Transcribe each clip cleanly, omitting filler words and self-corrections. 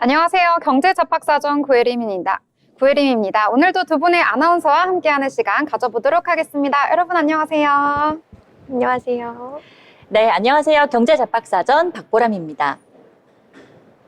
안녕하세요. 경제잡박사전 구혜림입니다. 오늘도 두 분의 아나운서와 함께하는 시간 가져보도록 하겠습니다. 여러분 안녕하세요. 안녕하세요. 네, 안녕하세요. 경제잡박사전 박보람입니다.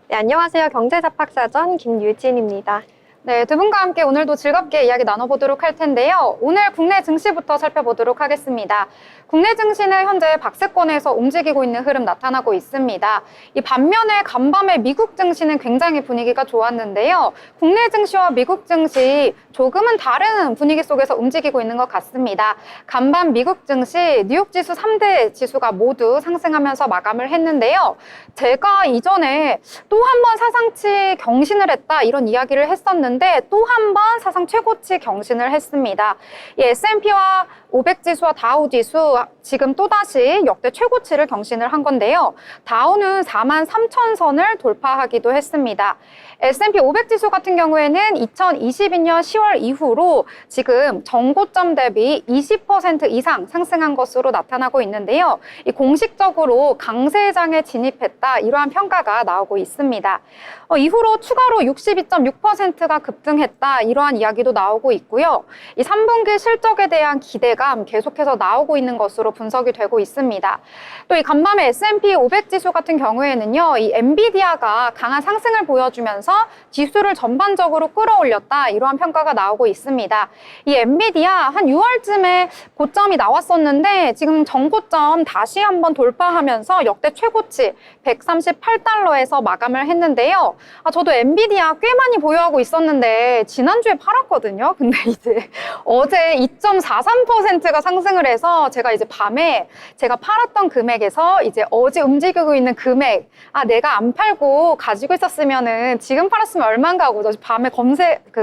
네, 안녕하세요. 경제잡박사전 김유진입니다. 네, 두 분과 함께 오늘도 즐겁게 이야기 나눠보도록 할 텐데요. 오늘 국내 증시부터 살펴보도록 하겠습니다. 국내 증시는 현재 박스권에서 움직이고 있는 흐름 나타나고 있습니다. 이 반면에 간밤에 미국 증시는 굉장히 분위기가 좋았는데요. 국내 증시와 미국 증시 조금은 다른 분위기 속에서 움직이고 있는 것 같습니다. 간밤 미국 증시 뉴욕 지수 3대 지수가 모두 상승하면서 마감을 했는데요. 제가 이전에 또 한 번 사상치 경신을 했다 이런 이야기를 했었는데 또 한 번 사상 최고치 경신을 했습니다. 이 S&P와 500 지수와 다우 지수 지금 또다시 역대 최고치를 경신을 한 건데요. 다우는 43,000선을 돌파하기도 했습니다. S&P 500 지수 같은 경우에는 2022년 10월 이후로 지금 전고점 대비 20% 이상 상승한 것으로 나타나고 있는데요. 이 공식적으로 강세장에 진입했다 이러한 평가가 나오고 있습니다. 이후로 추가로 62.6%가 급등했다 이러한 이야기도 나오고 있고요. 이 3분기 실적에 대한 기대감 계속해서 나오고 있는 것으로 분석이 되고 있습니다. 또 이 간밤에 S&P 500 지수 같은 경우에는요, 이 엔비디아가 강한 상승을 보여주면서 지수를 전반적으로 끌어올렸다 이러한 평가가 나오고 있습니다. 이 엔비디아 한 6월쯤에 고점이 나왔었는데 지금 전고점 다시 한번 돌파하면서 역대 최고치 138달러에서 마감을 했는데요. 저도 엔비디아 꽤 많이 보유하고 있었는데 지난주에 팔았거든요. 근데 이제 어제 2.43%가 상승을 해서 제가 이제 밤에 제가 팔았던 금액에서 이제 어제 움직이고 있는 금액, 내가 안 팔고 가지고 있었으면은 지금 팔았으면 얼마인가 하고 밤에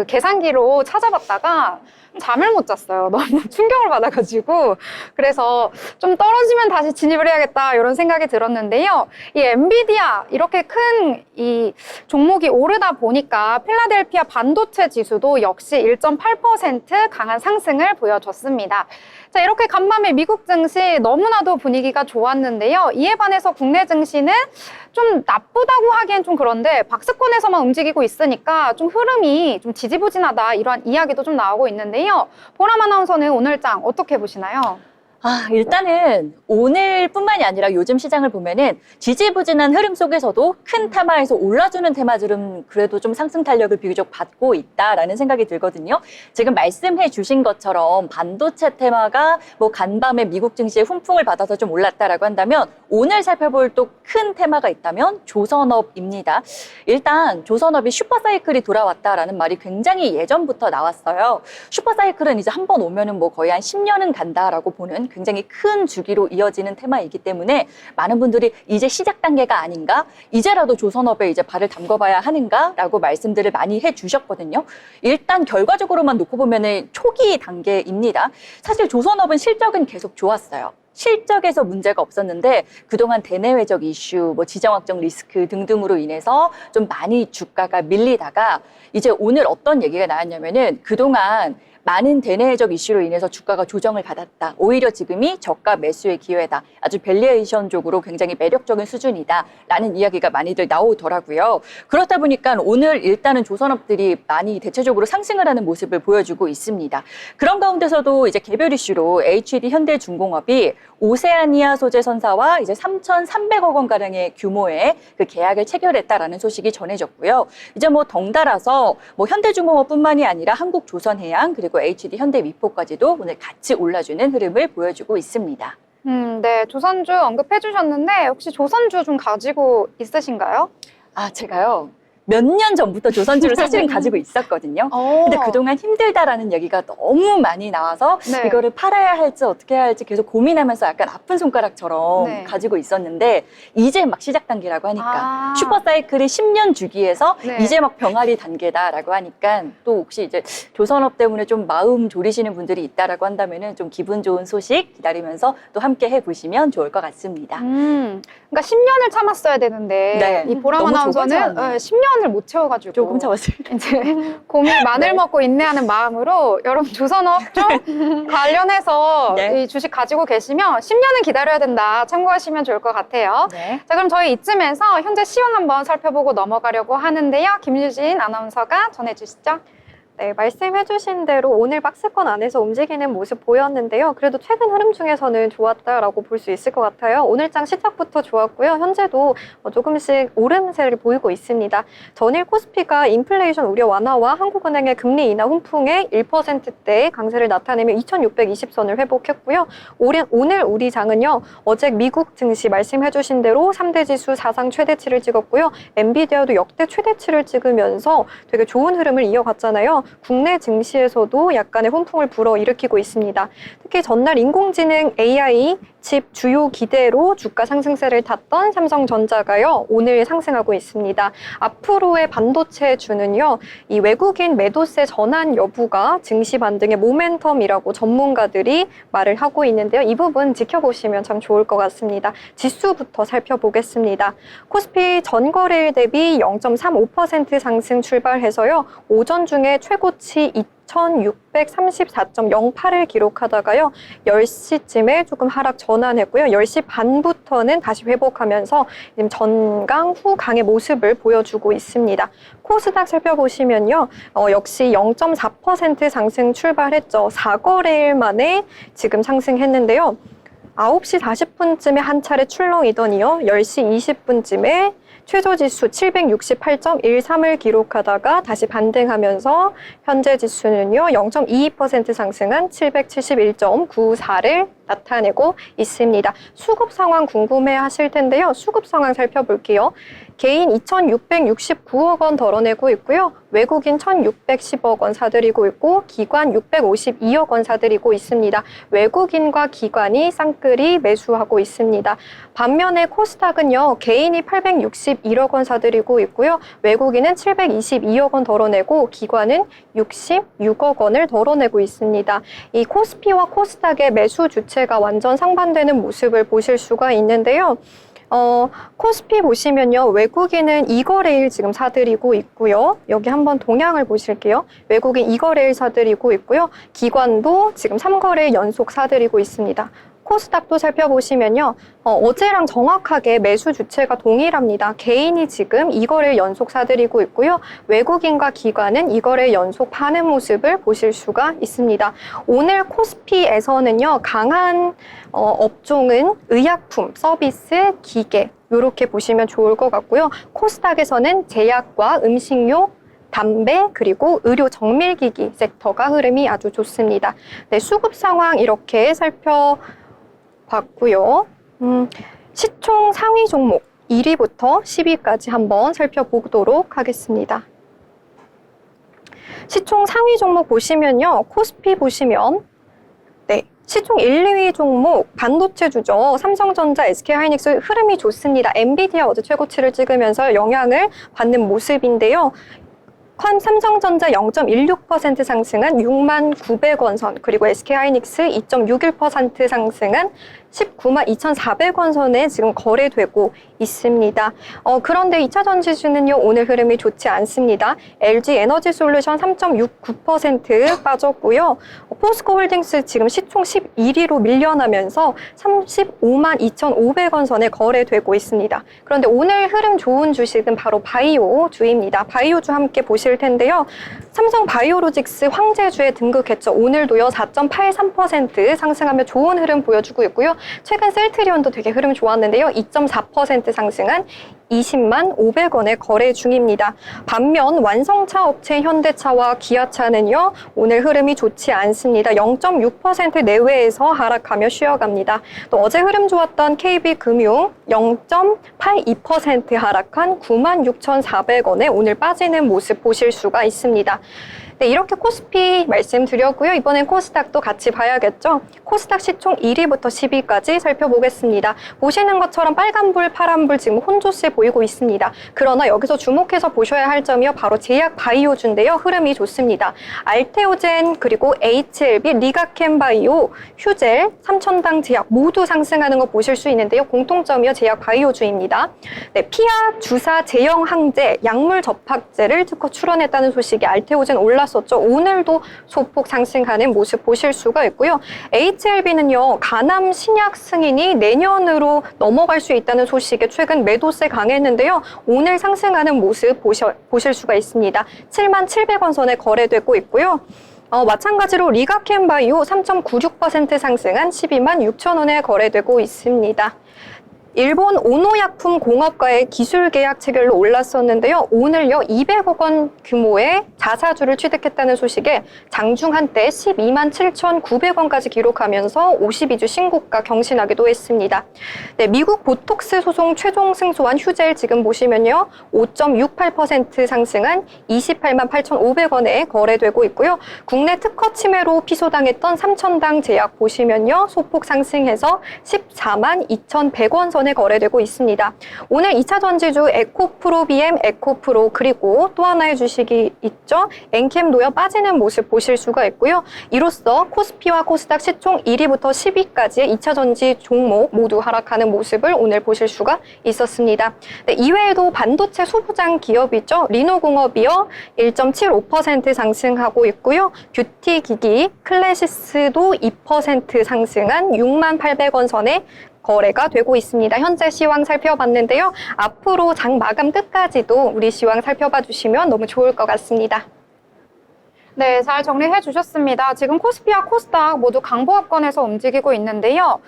계산기로 찾아봤다가 잠을 못 잤어요. 너무 충격을 받아가지고. 그래서 좀 떨어지면 다시 진입을 해야겠다 이런 생각이 들었는데요. 이 엔비디아 이렇게 큰 이 종목이 오르다 보니까 필라델피아 반도체 지수도 역시 1.8% 강한 상승을 보여줬습니다. 자, 이렇게 간밤에 미국 증시 너무나도 분위기가 좋았는데요. 이에 반해서 국내 증시는 좀 나쁘다고 하기엔 좀 그런데 박스권에서만 움직이고 있으니까 좀 흐름이 좀 지지부진하다 이러한 이야기도 좀 나오고 있는데요. 보람 아나운서는 오늘장 어떻게 보시나요? 일단은 오늘뿐만이 아니라 요즘 시장을 보면은 지지부진한 흐름 속에서도 큰 테마에서 올라주는 테마들은 그래도 좀 상승 탄력을 비교적 받고 있다라는 생각이 들거든요. 지금 말씀해 주신 것처럼 반도체 테마가 뭐 간밤에 미국 증시에 훈풍을 받아서 좀 올랐다라고 한다면 오늘 살펴볼 또 큰 테마가 있다면 조선업입니다. 일단 조선업이 슈퍼사이클이 돌아왔다라는 말이 굉장히 예전부터 나왔어요. 슈퍼사이클은 이제 한 번 오면은 뭐 거의 한 10년은 간다라고 보는 굉장히 큰 주기로 이어지는 테마이기 때문에 많은 분들이 이제 시작 단계가 아닌가? 이제라도 조선업에 이제 발을 담궈봐야 하는가라고 말씀들을 많이 해주셨거든요. 일단 결과적으로만 놓고 보면은 초기 단계입니다. 사실 조선업은 실적은 계속 좋았어요. 실적에서 문제가 없었는데 그동안 대내외적 이슈, 뭐 지정학적 리스크 등등으로 인해서 좀 많이 주가가 밀리다가 이제 오늘 어떤 얘기가 나왔냐면은 그동안 많은 대내적 이슈로 인해서 주가가 조정을 받았다. 오히려 지금이 저가 매수의 기회다. 아주 밸류에이션적으로 굉장히 매력적인 수준이다. 라는 이야기가 많이들 나오더라고요. 그렇다 보니까 오늘 일단은 조선업들이 많이 대체적으로 상승을 하는 모습을 보여주고 있습니다. 그런 가운데서도 이제 개별 이슈로 HD 현대중공업이 오세아니아 소재 선사와 이제 3,300억 원 가량의 규모의 그 계약을 체결했다라는 소식이 전해졌고요. 이제 뭐 덩달아서 뭐 현대중공업뿐만이 아니라 한국조선해양 그리고 HD 현대미포까지도 오늘 같이 올라주는 흐름을 보여주고 있습니다. 네, 조선주 언급해 주셨는데 혹시 조선주 좀 가지고 있으신가요? 제가요. 몇 년 전부터 조선주를 사실은 가지고 있었거든요. 근데 그동안 힘들다라는 얘기가 너무 많이 나와서 네. 이거를 팔아야 할지 어떻게 해야 할지 계속 고민하면서 약간 아픈 손가락처럼 네. 가지고 있었는데 이제 막 시작 단계라고 하니까 슈퍼사이클이 10년 주기에서 네. 이제 막 병아리 단계다라고 하니까 또 혹시 이제 조선업 때문에 좀 마음 졸이시는 분들이 있다라고 한다면은 좀 기분 좋은 소식 기다리면서 또 함께 해보시면 좋을 것 같습니다. 그러니까 10년을 참았어야 되는데 네. 이 보람 너무 아나운서는 좁아졌네요. 10년을 시간을 못 채워가지고 조금 잡았습니다. 이제 고민 마늘 네. 먹고 인내하는 마음으로 여러분 조선업종 관련해서 네. 이 주식 가지고 계시면 10년은 기다려야 된다. 참고하시면 좋을 것 같아요. 네. 자, 그럼 저희 이쯤에서 현재 시황 한번 살펴보고 넘어가려고 하는데요. 김유진 아나운서가 전해주시죠. 네, 말씀해주신 대로 오늘 박스권 안에서 움직이는 모습 보였는데요. 그래도 최근 흐름 중에서는 좋았다라고 볼 수 있을 것 같아요. 오늘장 시작부터 좋았고요. 현재도 조금씩 오름세를 보이고 있습니다. 전일 코스피가 인플레이션 우려 완화와 한국은행의 금리 인하 훈풍에 1%대 강세를 나타내며 2620선을 회복했고요. 오늘 우리 장은요. 어제 미국 증시 말씀해주신 대로 3대 지수 사상 최대치를 찍었고요. 엔비디아도 역대 최대치를 찍으면서 되게 좋은 흐름을 이어갔잖아요. 국내 증시에서도 약간의 훈풍을 불어일으키고 있습니다. 특히 전날 인공지능 AI 칩 주요 기대로 주가 상승세를 탔던 삼성전자가요, 오늘 상승하고 있습니다. 앞으로의 반도체주는요, 이 외국인 매도세 전환 여부가 증시 반등의 모멘텀이라고 전문가들이 말을 하고 있는데요. 이 부분 지켜보시면 참 좋을 것 같습니다. 지수부터 살펴보겠습니다. 코스피 전거래일 대비 0.35% 상승 출발해서요, 오전 중에 최고치 2634.08을 기록하다가요. 10시쯤에 조금 하락 전환했고요. 10시 반부터는 다시 회복하면서 지금 전강 후 강의 모습을 보여주고 있습니다. 코스닥 살펴보시면요. 역시 0.4% 상승 출발했죠. 4거래일 만에 지금 상승했는데요. 9시 40분쯤에 한 차례 출렁이더니요. 10시 20분쯤에 최저지수 768.13을 기록하다가 다시 반등하면서 현재 지수는요 0.22% 상승한 771.94를 나타내고 있습니다. 수급 상황 궁금해 하실 텐데요. 수급 상황 살펴볼게요. 개인 2,669억 원 덜어내고 있고요. 외국인 1,610억 원 사들이고 있고 기관 652억 원 사들이고 있습니다. 외국인과 기관이 쌍끌이 매수하고 있습니다. 반면에 코스닥은요. 개인이 861억 원 사들이고 있고요. 외국인은 722억 원 덜어내고 기관은 66억 원을 덜어내고 있습니다. 이 코스피와 코스닥의 매수 주체가 완전 상반되는 모습을 보실 수가 있는데요. 코스피 보시면요. 외국인은 2거래일 지금 사들이고 있고요. 여기 한번 동향을 보실게요. 외국인 2거래일 사들이고 있고요. 기관도 지금 3거래일 연속 사들이고 있습니다. 코스닥도 살펴보시면요. 어제랑 정확하게 매수 주체가 동일합니다. 개인이 지금 2거래일 연속 사들이고 있고요. 외국인과 기관은 2거래일 연속 파는 모습을 보실 수가 있습니다. 오늘 코스피에서는요. 강한 업종은 의약품, 서비스, 기계 이렇게 보시면 좋을 것 같고요. 코스닥에서는 제약과 음식료, 담배 그리고 의료 정밀기기 섹터가 흐름이 아주 좋습니다. 네, 수급 상황 이렇게 살펴봤고요. 시총 상위 종목 1위부터 10위까지 한번 살펴보도록 하겠습니다. 시총 상위 종목 보시면요. 코스피 보시면 네, 시총 1, 2위 종목 반도체주죠. 삼성전자, SK하이닉스 흐름이 좋습니다. 엔비디아 어제 최고치를 찍으면서 영향을 받는 모습인데요. 삼성전자 0.16% 상승한 6만 900원 선, 그리고 SK하이닉스 2.61% 상승한 19만 2,400원 선에 지금 거래되고 있습니다. 그런데 2차전 지수는요, 오늘 흐름이 좋지 않습니다. LG 에너지솔루션 3.69% 빠졌고요. 포스코홀딩스 지금 시총 11위로 밀려나면서 35만 2,500원 선에 거래되고 있습니다. 그런데 오늘 흐름 좋은 주식은 바로 바이오주입니다. 바이오주 함께 보실 텐데요. 삼성 바이오로직스 황제주에 등극했죠. 오늘도요 4.83% 상승하며 좋은 흐름 보여주고 있고요. 최근 셀트리온도 되게 흐름 좋았는데요. 2.4% 상승한 20만 500원에 거래 중입니다. 반면 완성차 업체 현대차와 기아차는요. 오늘 흐름이 좋지 않습니다. 0.6% 내외에서 하락하며 쉬어갑니다. 또 어제 흐름 좋았던 KB금융 0.82% 하락한 96,400원에 오늘 빠지는 모습 보실 수가 있습니다. 네, 이렇게 코스피 말씀드렸고요. 이번엔 코스닥도 같이 봐야겠죠. 코스닥 시총 1위부터 10위까지 살펴보겠습니다. 보시는 것처럼 빨간불, 파란불 지금 혼조세 보이고 있습니다. 그러나 여기서 주목해서 보셔야 할 점이요. 바로 제약 바이오주인데요. 흐름이 좋습니다. 알테오젠, 그리고 HLB, 리가켄바이오, 휴젤, 삼천당 제약 모두 상승하는 거 보실 수 있는데요. 공통점이요. 제약 바이오주입니다. 네, 피아 주사 제형 항제, 약물 접합제를 특허 출원했다는 소식이 알테오젠 올랐었죠. 오늘도 소폭 상승하는 모습 보실 수가 있고요. HLB는요, 간암 신약 승인이 내년으로 넘어갈 수 있다는 소식에 최근 매도세 강했는데요. 오늘 상승하는 모습 보실 수가 있습니다. 77,000원 선에 거래되고 있고요. 마찬가지로 리가켄바이오 3.96% 상승한 126,000원에 거래되고 있습니다. 일본 오노약품 공업과의 기술 계약 체결로 올랐었는데요. 오늘요 200억 원 규모의 자사주를 취득했다는 소식에 장중 한때 127,900원까지 기록하면서 52주 신고가 경신하기도 했습니다. 네, 미국 보톡스 소송 최종 승소한 휴젤 지금 보시면요 5.68% 상승한 288,500원에 거래되고 있고요. 국내 특허 침해로 피소당했던 삼천당 제약 보시면요 소폭 상승해서 142,100원 선에 거래되고 있습니다. 오늘 2차 전지주 에코프로비엠, 에코프로 그리고 또 하나의 주식이 있죠. 엔캠 놓여 빠지는 모습 보실 수가 있고요. 이로써 코스피와 코스닥 시총 1위부터 10위까지의 2차 전지 종목 모두 하락하는 모습을 오늘 보실 수가 있었습니다. 네, 이외에도 반도체 소부장 기업이죠. 리노공업이요 1.75% 상승하고 있고요. 뷰티 기기 클래시스도 2% 상승한 68,000원 선에 거래가 되고 있습니다. 현재 시황 살펴봤는데요. 앞으로 장 마감 끝까지도 우리 시황 살펴봐 주시면 너무 좋을 것 같습니다. 네, 잘 정리해 주셨습니다. 지금 코스피와 코스닥 모두 강보합권에서 움직이고 있는데요.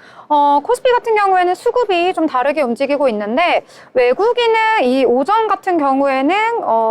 코스피 같은 경우에는 수급이 좀 다르게 움직이고 있는데 외국인은 이 오전 같은 경우에는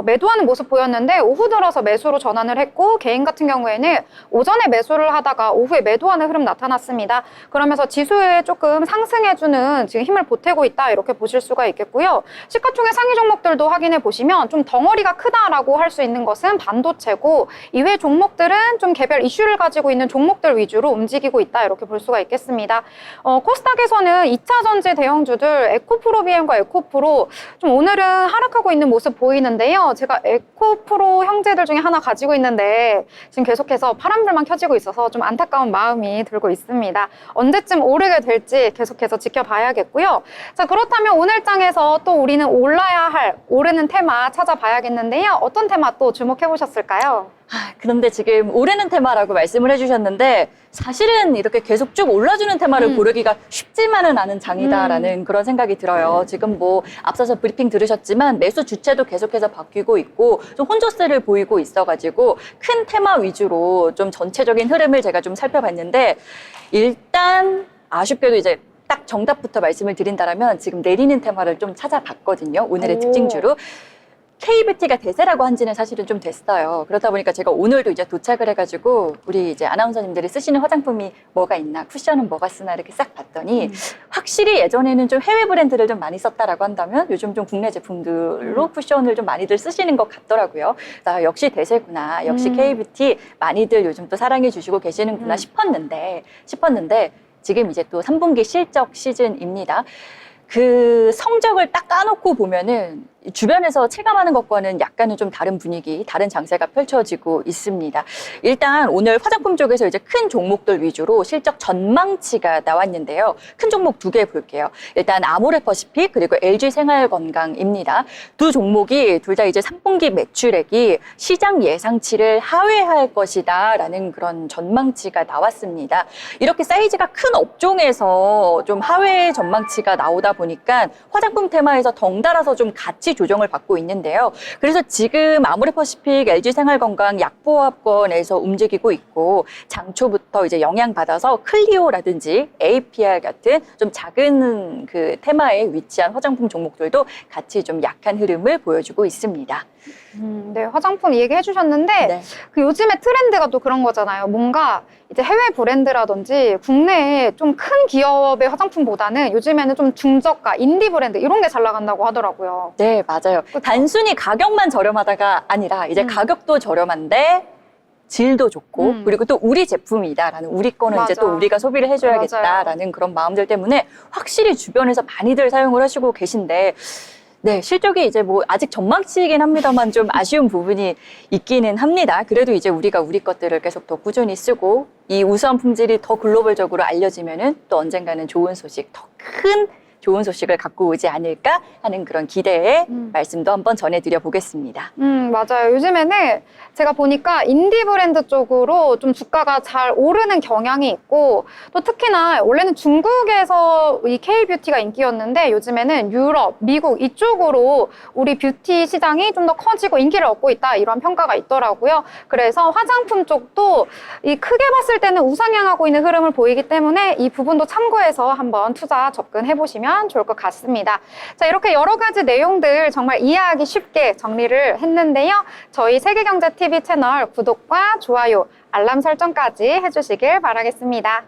매도하는 모습 보였는데 오후 들어서 매수로 전환을 했고 개인 같은 경우에는 오전에 매수를 하다가 오후에 매도하는 흐름 나타났습니다. 그러면서 지수에 조금 상승해주는 지금 힘을 보태고 있다 이렇게 보실 수가 있겠고요. 시가총액 상위 종목들도 확인해 보시면 좀 덩어리가 크다라고 할 수 있는 것은 반도체고 이외 종목들은 좀 개별 이슈를 가지고 있는 종목들 위주로 움직이고 있다 이렇게 볼 수가 있겠습니다. 코스닥에서는 2차 전지 대형주들 에코프로비엠과 에코프로 좀 오늘은 하락하고 있는 모습 보이는데요. 제가 에코프로 형제들 중에 하나 가지고 있는데 지금 계속해서 파란불만 켜지고 있어서 좀 안타까운 마음이 들고 있습니다. 언제쯤 오르게 될지 계속해서 지켜봐야겠고요. 자, 그렇다면 오늘 장에서 또 우리는 올라야 할 오르는 테마 찾아봐야겠는데요. 어떤 테마 또 주목해 보셨을까요? 그런데 지금 오르는 테마라고 말씀을 해주셨는데 사실은 이렇게 계속 쭉 올라주는 테마를 고르기가 쉽지만은 않은 장이다라는 그런 생각이 들어요. 지금 뭐 앞서서 브리핑 들으셨지만 매수 주체도 계속해서 바뀌고 있고 좀 혼조세를 보이고 있어가지고 큰 테마 위주로 좀 전체적인 흐름을 제가 좀 살펴봤는데 일단 아쉽게도 이제 딱 정답부터 말씀을 드린다면 지금 내리는 테마를 좀 찾아봤거든요. 오늘의 특징주로. K뷰티가 대세라고 한 지는 사실은 좀 됐어요. 그러다 보니까 제가 오늘도 이제 도착을 해가지고 우리 이제 아나운서님들이 쓰시는 화장품이 뭐가 있나, 쿠션은 뭐가 쓰나 이렇게 싹 봤더니 확실히 예전에는 좀 해외 브랜드를 좀 많이 썼다라고 한다면 요즘 좀 국내 제품들로 쿠션을 좀 많이들 쓰시는 것 같더라고요. 나 역시 대세구나, 역시 K뷰티 많이들 요즘 또 사랑해 주시고 계시는구나 싶었는데 지금 이제 또 3분기 실적 시즌입니다. 그 성적을 딱 까놓고 보면은 주변에서 체감하는 것과는 약간은 좀 다른 분위기, 다른 장세가 펼쳐지고 있습니다. 일단 오늘 화장품 쪽에서 이제 큰 종목들 위주로 실적 전망치가 나왔는데요. 큰 종목 2개 볼게요. 일단 아모레퍼시픽 그리고 LG생활건강입니다. 두 종목이 둘 다 이제 3분기 매출액이 시장 예상치를 하회할 것이다라는 그런 전망치가 나왔습니다. 이렇게 사이즈가 큰 업종에서 좀 하회 전망치가 나오다 보니까 화장품 테마에서 덩달아서 좀 같이 조정을 받고 있는데요. 그래서 지금 아모레퍼시픽, LG생활건강 약보합권에서 움직이고 있고 장초부터 이제 영향받아서 클리오라든지 APR 같은 좀 작은 그 테마에 위치한 화장품 종목들도 같이 좀 약한 흐름을 보여주고 있습니다. 네, 화장품 얘기해 주셨는데 네. 그 요즘에 트렌드가 또 그런 거잖아요. 뭔가 이제 해외 브랜드라든지 국내에 좀 큰 기업의 화장품보다는 요즘에는 좀 중저가, 인디 브랜드 이런 게 잘 나간다고 하더라고요. 네, 맞아요. 그쵸? 단순히 가격만 저렴하다가 아니라 이제 가격도 저렴한데 질도 좋고 그리고 또 우리 제품이다라는 우리 거는 이제 맞아. 또 우리가 소비를 해줘야겠다라는 그런 마음들 때문에 확실히 주변에서 많이들 사용을 하시고 계신데 네, 실적이 이제 뭐 아직 전망치이긴 합니다만 좀 아쉬운 부분이 있기는 합니다. 그래도 이제 우리가 우리 것들을 계속 더 꾸준히 쓰고 이 우수한 품질이 더 글로벌적으로 알려지면은 또 언젠가는 좋은 소식, 더 큰 좋은 소식을 갖고 오지 않을까 하는 그런 기대의 말씀도 한번 전해드려 보겠습니다. 맞아요. 요즘에는 제가 보니까 인디 브랜드 쪽으로 좀 주가가 잘 오르는 경향이 있고 또 특히나 원래는 중국에서 이 K-뷰티가 인기였는데 요즘에는 유럽, 미국 이쪽으로 우리 뷰티 시장이 좀 더 커지고 인기를 얻고 있다 이런 평가가 있더라고요. 그래서 화장품 쪽도 이 크게 봤을 때는 우상향하고 있는 흐름을 보이기 때문에 이 부분도 참고해서 한번 투자 접근해 보시면 좋을 것 같습니다. 자, 이렇게 여러 가지 내용들 정말 이해하기 쉽게 정리를 했는데요. 저희 세계경제TV 채널 구독과 좋아요, 알람 설정까지 해주시길 바라겠습니다.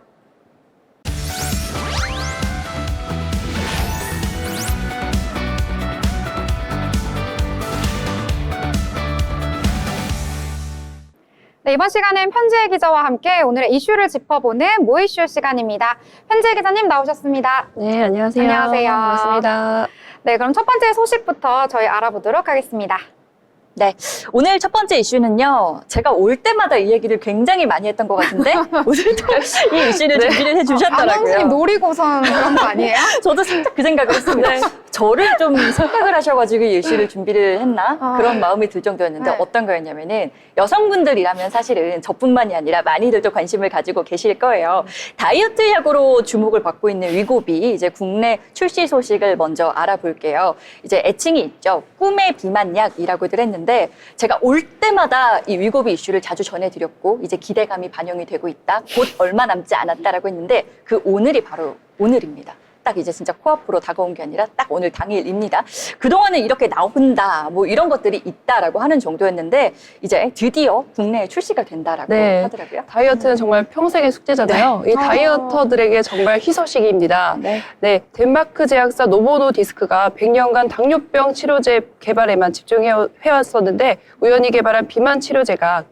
네, 이번 시간은 편지혜 기자와 함께 오늘의 이슈를 짚어보는 모이슈 시간입니다. 편지혜 기자님 나오셨습니다. 네, 안녕하세요. 안녕하세요. 반갑습니다. 네, 그럼 첫 번째 소식부터 저희 알아보도록 하겠습니다. 네, 오늘 첫 번째 이슈는요. 제가 올 때마다 이 얘기를 굉장히 많이 했던 것 같은데 오늘도 이 이슈를 준비를 해주셨더라고요. 아나운서님 놀이고선 그런 거 아니에요? 저도 살짝 그 생각을 했습니다. 저를 좀 생각을 하셔가지고 이 이슈를 준비를 했나? 그런 마음이 들 정도였는데 네. 어떤 거였냐면은 여성분들이라면 사실은 저뿐만이 아니라 많이들도 관심을 가지고 계실 거예요. 다이어트 약으로 주목을 받고 있는 위고비 이제 국내 출시 소식을 먼저 알아볼게요. 이제 애칭이 있죠. 꿈의 비만약이라고들 했는데 제가 올 때마다 이 위고비 이슈를 자주 전해드렸고 이제 기대감이 반영이 되고 있다. 곧 얼마 남지 않았다라고 했는데 그 오늘이 바로 오늘입니다. 딱 이제 진짜 코앞으로 다가온 게 아니라 딱 오늘 당일입니다. 그동안은 이렇게 나온다, 뭐 이런 것들이 있다라고 하는 정도였는데 이제 드디어 국내에 출시가 된다라고 네. 하더라고요. 다이어트는 정말 평생의 숙제잖아요. 이 다이어터들에게 정말 희소식입니다. 네. 네, 덴마크 제약사 노보노디스크가 100년간 당뇨병 치료제 개발에만 집중해왔었는데 우연히 개발한 비만 치료제가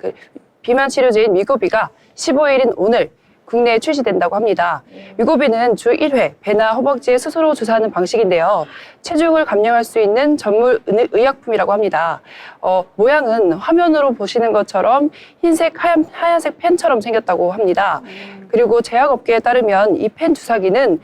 비만 치료제인 위고비가 15일인 오늘 국내에 출시된다고 합니다. 위고비는 주 1회 배나 허벅지에 스스로 주사하는 방식인데요. 체중을 감량할 수 있는 전문 의약품이라고 합니다. 모양은 화면으로 보시는 것처럼 흰색, 하얀색 펜처럼 생겼다고 합니다. 그리고 제약업계에 따르면 이 펜 주사기는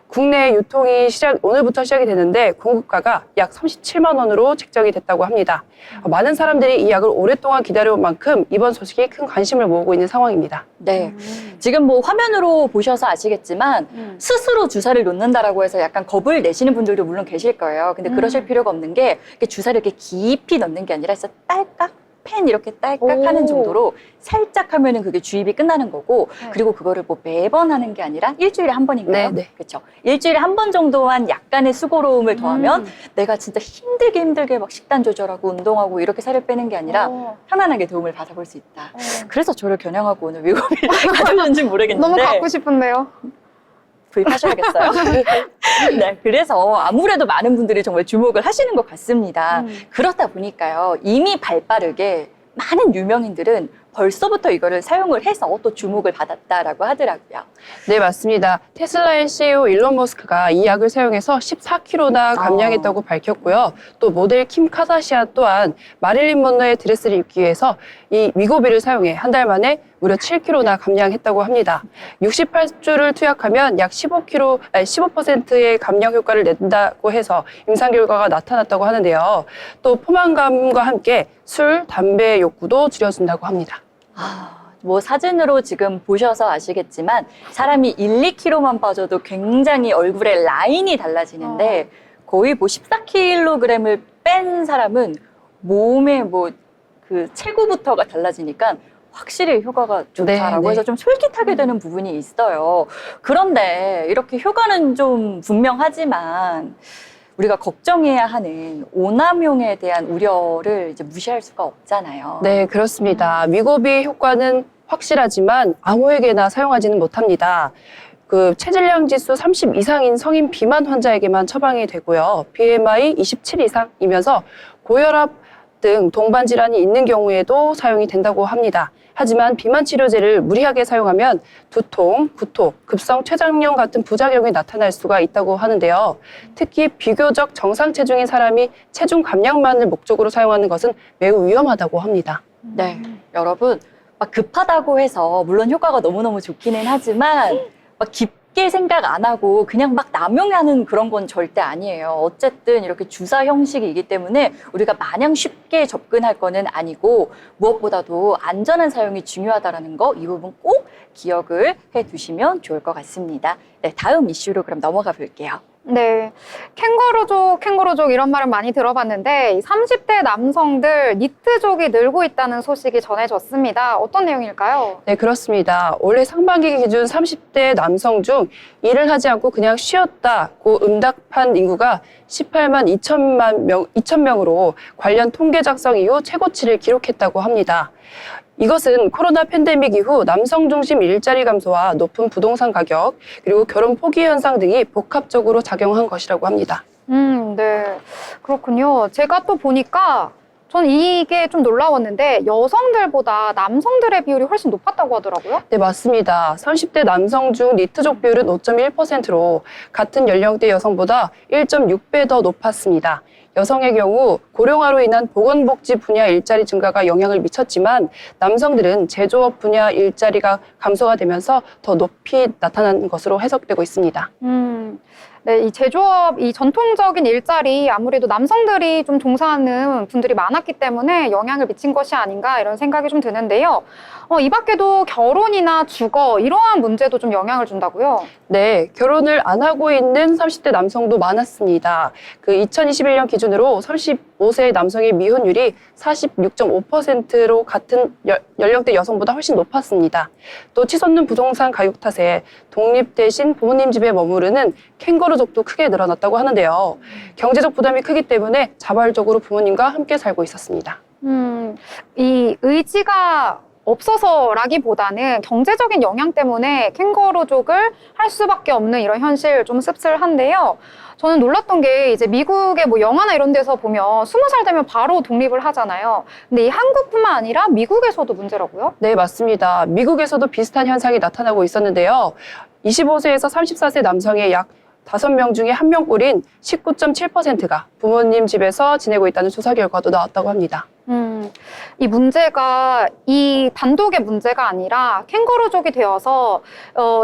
국내 유통이 오늘부터 시작이 되는데 공급가가 약 37만 원으로 책정이 됐다고 합니다. 많은 사람들이 이 약을 오랫동안 기다려온 만큼 이번 소식이 큰 관심을 모으고 있는 상황입니다. 네. 지금 뭐 화면으로 보셔서 아시겠지만 스스로 주사를 놓는다라고 해서 약간 겁을 내시는 분들도 물론 계실 거예요. 근데 그러실 필요가 없는 게 이렇게 주사를 이렇게 깊이 넣는 게 아니라 진짜 딸깍 펜 이렇게 딸깍 하는 정도로 살짝 하면은 그게 주입이 끝나는 거고 네. 그리고 그거를 뭐 매번 하는 게 아니라 일주일에 한 번인가요? 네, 네. 그렇죠. 일주일에 한 번 정도만 약간의 수고로움을 더하면 내가 진짜 힘들게 막 식단 조절하고 운동하고 이렇게 살을 빼는 게 아니라 편안하게 도움을 받아볼 수 있다. 그래서 저를 겨냥하고 오늘 위고비를 가져오는지 모르겠는데 너무 갖고 싶은데요. 구입하셔야겠어요. 네, 그래서 아무래도 많은 분들이 정말 주목을 하시는 것 같습니다. 그렇다 보니까요, 이미 발빠르게 많은 유명인들은 벌써부터 이거를 사용을 해서 또 주목을 받았다라고 하더라고요. 네, 맞습니다. 테슬라의 CEO 일론 머스크가 이 약을 사용해서 14kg나 감량했다고 밝혔고요. 또 모델 킴 카다시안 또한 마릴린 먼로의 드레스를 입기 위해서 이 위고비를 사용해 한 달 만에 무려 7kg나 감량했다고 합니다. 68주를 투약하면 약 15%의 감량 효과를 낸다고 해서 임상 결과가 나타났다고 하는데요. 또 포만감과 함께 술, 담배 욕구도 줄여준다고 합니다. 뭐 사진으로 지금 보셔서 아시겠지만 사람이 1-2kg만 빠져도 굉장히 얼굴에 라인이 달라지는데 거의 뭐 14kg을 뺀 사람은 몸에 뭐 그 체구부터가 달라지니까 확실히 효과가 좋다라고 네, 네. 해서 좀 솔깃하게 되는 부분이 있어요. 그런데 이렇게 효과는 좀 분명하지만 우리가 걱정해야 하는 오남용에 대한 우려를 이제 무시할 수가 없잖아요. 네, 그렇습니다. 위고비의 효과는 확실하지만 아무에게나 사용하지는 못합니다. 체질량 지수 30 이상인 성인 비만 환자에게만 처방이 되고요. BMI 27 이상이면서 고혈압 등 동반 질환이 있는 경우에도 사용이 된다고 합니다. 하지만 비만 치료제를 무리하게 사용하면 두통, 구토, 급성 췌장염 같은 부작용이 나타날 수가 있다고 하는데요. 특히 비교적 정상 체중인 사람이 체중 감량만을 목적으로 사용하는 것은 매우 위험하다고 합니다. 네, 여러분 막 급하다고 해서 물론 효과가 너무너무 좋기는 하지만 막 깊게 생각 안 하고 그냥 막 남용하는 그런 건 절대 아니에요. 어쨌든 이렇게 주사 형식이기 때문에 우리가 마냥 쉽게 접근할 거는 아니고 무엇보다도 안전한 사용이 중요하다는 거 이 부분 꼭 기억을 해두시면 좋을 것 같습니다. 네, 다음 이슈로 그럼 넘어가 볼게요. 네, 캥거루족 이런 말은 많이 들어봤는데 30대 남성들 니트족이 늘고 있다는 소식이 전해졌습니다. 어떤 내용일까요? 네, 그렇습니다. 올해 상반기 기준 30대 남성 중 일을 하지 않고 그냥 쉬었다고 응답한 인구가 18만 2천 명으로 관련 통계 작성 이후 최고치를 기록했다고 합니다. 이것은 코로나 팬데믹 이후 남성 중심 일자리 감소와 높은 부동산 가격, 그리고 결혼 포기 현상 등이 복합적으로 작용한 것이라고 합니다. 네. 그렇군요. 제가 또 보니까 전 이게 좀 놀라웠는데 여성들보다 남성들의 비율이 훨씬 높았다고 하더라고요. 네, 맞습니다. 30대 남성 중 니트족 비율은 5.1%로 같은 연령대 여성보다 1.6배 더 높았습니다. 여성의 경우 고령화로 인한 보건복지 분야 일자리 증가가 영향을 미쳤지만 남성들은 제조업 분야 일자리가 감소가 되면서 더 높이 나타난 것으로 해석되고 있습니다. 네, 이 제조업, 이 전통적인 일자리 아무래도 남성들이 좀 종사하는 분들이 많았기 때문에 영향을 미친 것이 아닌가 이런 생각이 좀 드는데요. 이 밖에도 결혼이나 주거 이러한 문제도 좀 영향을 준다고요? 네, 결혼을 안 하고 있는 30대 남성도 많았습니다. 그 2021년 기준으로 35세 남성의 미혼율이 46.5%로 같은 연령대 여성보다 훨씬 높았습니다. 또 치솟는 부동산 가격 탓에 독립 대신 부모님 집에 머무르는 캥거루족도 크게 늘어났다고 하는데요. 경제적 부담이 크기 때문에 자발적으로 부모님과 함께 살고 있었습니다. 이 의지가 없어서라기보다는 경제적인 영향 때문에 캥거루족을 할 수밖에 없는 이런 현실 좀 씁쓸한데요. 저는 놀랐던 게 이제 미국의 뭐 영화나 이런 데서 보면 20살 되면 바로 독립을 하잖아요. 근데 이 한국뿐만 아니라 미국에서도 문제라고요? 네, 맞습니다. 미국에서도 비슷한 현상이 나타나고 있었는데요. 25세에서 34세 남성의 약 5명 중에 1명꼴인 19.7%가 부모님 집에서 지내고 있다는 조사 결과도 나왔다고 합니다. 이 문제가 이 단독의 문제가 아니라 캥거루족이 되어서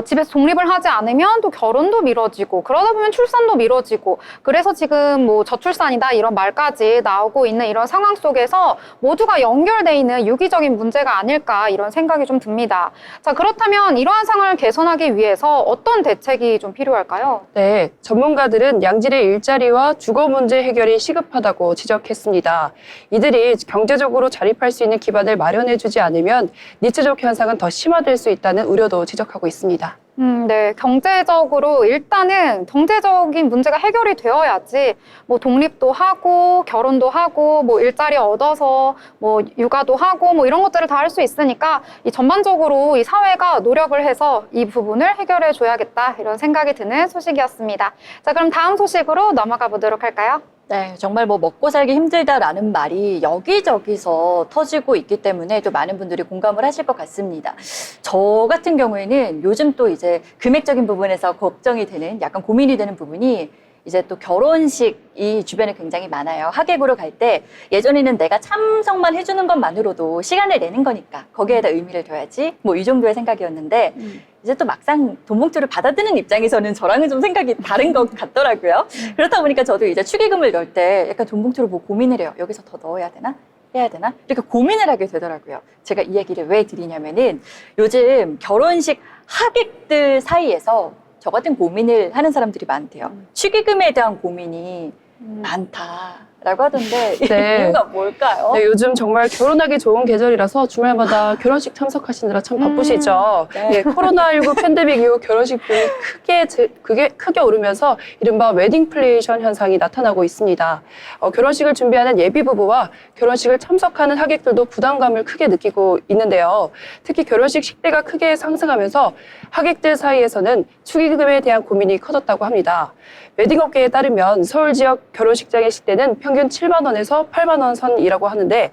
집에서 독립을 하지 않으면 또 결혼도 미뤄지고 그러다 보면 출산도 미뤄지고 그래서 지금 뭐 저출산이다 이런 말까지 나오고 있는 이런 상황 속에서 모두가 연결돼 있는 유기적인 문제가 아닐까 이런 생각이 좀 듭니다. 자, 그렇다면 이러한 상황을 개선하기 위해서 어떤 대책이 좀 필요할까요? 네, 전문가들은 양질의 일자리와 주거 문제 해결이 시급하다고 지적했습니다. 이들이 경제적으로 자립할 수 있는 기반을 마련해주지 않으면 니트족 현상은 더 심화될 수 있다는 우려도 지적하고 있습니다. 네, 경제적으로 일단은 경제적인 문제가 해결이 되어야지 뭐 독립도 하고 결혼도 하고 뭐 일자리 얻어서 뭐 육아도 하고 뭐 이런 것들을 다 할 수 있으니까 이 전반적으로 이 사회가 노력을 해서 이 부분을 해결해 줘야겠다 이런 생각이 드는 소식이었습니다. 자, 그럼 다음 소식으로 넘어가 보도록 할까요? 네, 정말 뭐 먹고 살기 힘들다라는 말이 여기저기서 터지고 있기 때문에 또 많은 분들이 공감을 하실 것 같습니다. 저 같은 경우에는 요즘 또 이제 금액적인 부분에서 걱정이 되는 약간 고민이 되는 부분이 이제 또 결혼식이 주변에 굉장히 많아요. 하객으로 갈 때 예전에는 내가 참석만 해주는 것만으로도 시간을 내는 거니까 거기에다 의미를 둬야지 뭐 이 정도의 생각이었는데 이제 또 막상 돈봉투를 받아드는 입장에서는 저랑은 좀 생각이 다른 것 같더라고요. 그렇다 보니까 저도 이제 축의금을 넣을 때 약간 돈봉투를 보고 고민을 해요. 여기서 더 넣어야 되나? 해야 되나? 이렇게 고민을 하게 되더라고요. 제가 이 얘기를 왜 드리냐면은 요즘 결혼식 하객들 사이에서 저 같은 고민을 하는 사람들이 많대요. 축의금에 대한 고민이 많다라고 하던데 네. 이유가 뭘까요? 네, 요즘 정말 결혼하기 좋은 계절이라서 주말마다 결혼식 참석하시느라 참 바쁘시죠. 네. 네, 코로나19 팬데믹 이후 결혼식 비용이 크게 오르면서 이른바 웨딩플레이션 현상이 나타나고 있습니다. 결혼식을 준비하는 예비 부부와 결혼식을 참석하는 하객들도 부담감을 크게 느끼고 있는데요. 특히 결혼식 식대가 크게 상승하면서 하객들 사이에서는 축의금에 대한 고민이 커졌다고 합니다. 웨딩업계에 따르면 서울 지역 결혼식장의 식대는 평균 7만 원에서 8만 원 선이라고 하는데